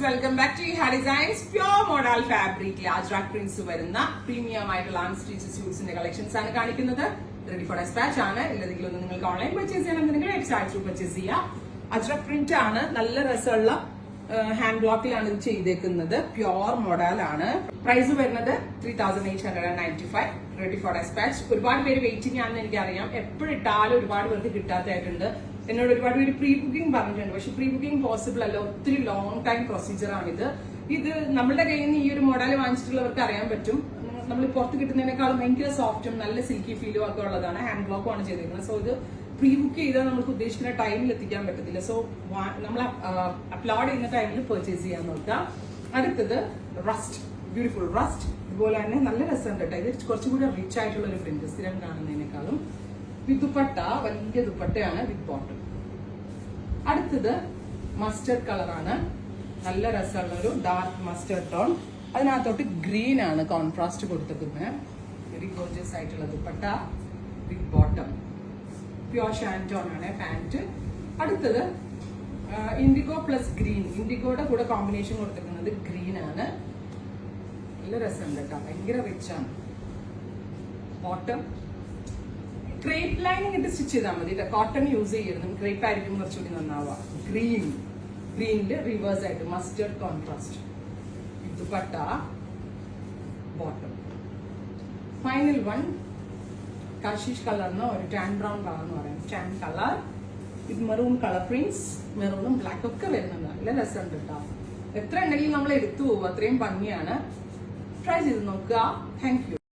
Welcome back to ഹാ designs pure model fabric Ajrak prints വരുന്ന premium ആയിട്ടുള്ള അൺസ്റ്റിച്ച് സ്യൂട്ട്സിന്റെ കളക്ഷൻസ് ആണ് കാണിക്കുന്നത്. റെഡി ഫോർ ഡെസ്പാച്ച് ആണ്. ഇല്ലെങ്കിൽ ഒന്ന് നിങ്ങൾക്ക് ഓൺലൈൻ പർച്ചേസ് ചെയ്യണമെന്നുണ്ടെങ്കിൽ വെബ്സൈറ്റ് ത്രൂ പർച്ചേസ് ചെയ്യാം. അജ്രാക് പ്രിന്റ് ആണ്, നല്ല രസമുള്ള ഹാൻഡ് ബ്ലോക്കിലാണ് ഇത് ചെയ്തേക്കുന്നത്. പ്യോർ മോഡൽ ആണ്. പ്രൈസ് വരുന്നത് 3895. Ready for dispatch. ഒരുപാട് പേര് വെയിറ്റിംഗ് ആണെന്ന് എനിക്കറിയാം. എപ്പോഴിട്ടാലും ഒരുപാട് പേർക്ക് കിട്ടാത്തതായിട്ടുണ്ട്. എന്നോട് ഒരുപാട് പേര് പ്രീ ബുക്കിംഗ് പറഞ്ഞിട്ടുണ്ട്. പക്ഷെ പ്രീ ബുക്കിംഗ് പോസിബിൾ അല്ല, ഒത്തിരി ലോങ് ടൈം പ്രൊസീജിയർ ആണിത്. ഇത് നമ്മളുടെ കയ്യിൽ നിന്ന് ഈ ഒരു മോഡൽ വാങ്ങിച്ചിട്ടുള്ളവർക്ക് അറിയാൻ പറ്റും. നമ്മൾ പുറത്ത് കിട്ടുന്നതിനേക്കാളും ഭയങ്കര സോഫ്റ്റും നല്ല സിൽക്കി ഫീലും ഒക്കെ ഉള്ളതാണ്. ഹാൻഡ് ബ്ലോക്കും ആണ് ചെയ്തിരിക്കുന്നത്. സോ ഇത് പ്രീ ബുക്ക് ചെയ്താൽ നമുക്ക് ഉദ്ദേശിക്കുന്ന ടൈമിൽ എത്തിക്കാൻ പറ്റത്തില്ല. സോ നമ്മൾ അപ്ലോഡ് ചെയ്യുന്ന ടൈമിൽ പർച്ചേസ് ചെയ്യാൻ നോക്കാം. അടുത്തത് റസ്റ്റ്, ബ്യൂട്ടിഫുൾ റസ്റ്റ്. ഇതുപോലെ തന്നെ നല്ല രസമുണ്ട് കേട്ടോ. ഇത് കുറച്ചും കൂടി റിച്ച് ആയിട്ടുള്ള ഒരു പ്രിന്റ് സ്ഥിരം കാണുന്നതിനേക്കാളും. വിത്ത് ദുപ്പട്ട, വലിയ ദുപ്പട്ടയാണ് വിത്ത് ബോട്ടം. അടുത്തത് മസ്റ്റർഡ് കളറാണ്. നല്ല രസമുള്ള ഒരു ഡാർക്ക് മസ്റ്റർഡ് ടോൺ. അതിനകത്തോട്ട് ഗ്രീൻ ആണ് കോൺട്രാസ്റ്റ് കൊടുത്തിരിക്കുന്നത്. വെരി ഗോർജിയസ് ആയിട്ടുള്ള ദുപ്പട്ട വിത്ത് ബോട്ടം. പ്യോർ ഷാൻറ്റോൺ ആണ് പാന്റ്. അടുത്തത് ഇൻഡിഗോ പ്ലസ് ഗ്രീൻ. ഇൻഡിഗോയുടെ കൂടെ കോമ്പിനേഷൻ കൊടുത്തിരിക്കുന്നത് ഗ്രീൻ ആണ്. നല്ല രസമുണ്ട് കേട്ടോ, ഭയങ്കര റിച്ച് ആണ്. ബോട്ടം ക്രേപ്പ് ലൈനിങ് ഇട്ട് സ്റ്റിച്ച് ചെയ്താൽ മതി. കോട്ടൺ യൂസ് ചെയ്യരുത്, ക്രേപ്പ് ആയിരിക്കും കുറച്ചുകൂടി നന്നാവുക. ഗ്രീനില് റിവേഴ്സ് ആയിട്ട് mustard contrast. Dupatta, bottom. Final one Kashish കളറിന് ഒരു ടാൻ ബ്രൗൺ കളർ എന്ന് പറയും. ടാൻ കളർ ഇത് മെറൂൺ കളർ പ്രിന്റ്സ്. മെറൂണും ബ്ലാക്ക് ഒക്കെ വരുന്നുണ്ട്. നല്ല രസമുണ്ട് കേട്ടോ. എത്ര ഉണ്ടെങ്കിലും നമ്മൾ എടുത്തു പോകും, അത്രയും ഭംഗിയാണ്. ട്രൈ ചെയ്ത് നോക്കുക. Thank you.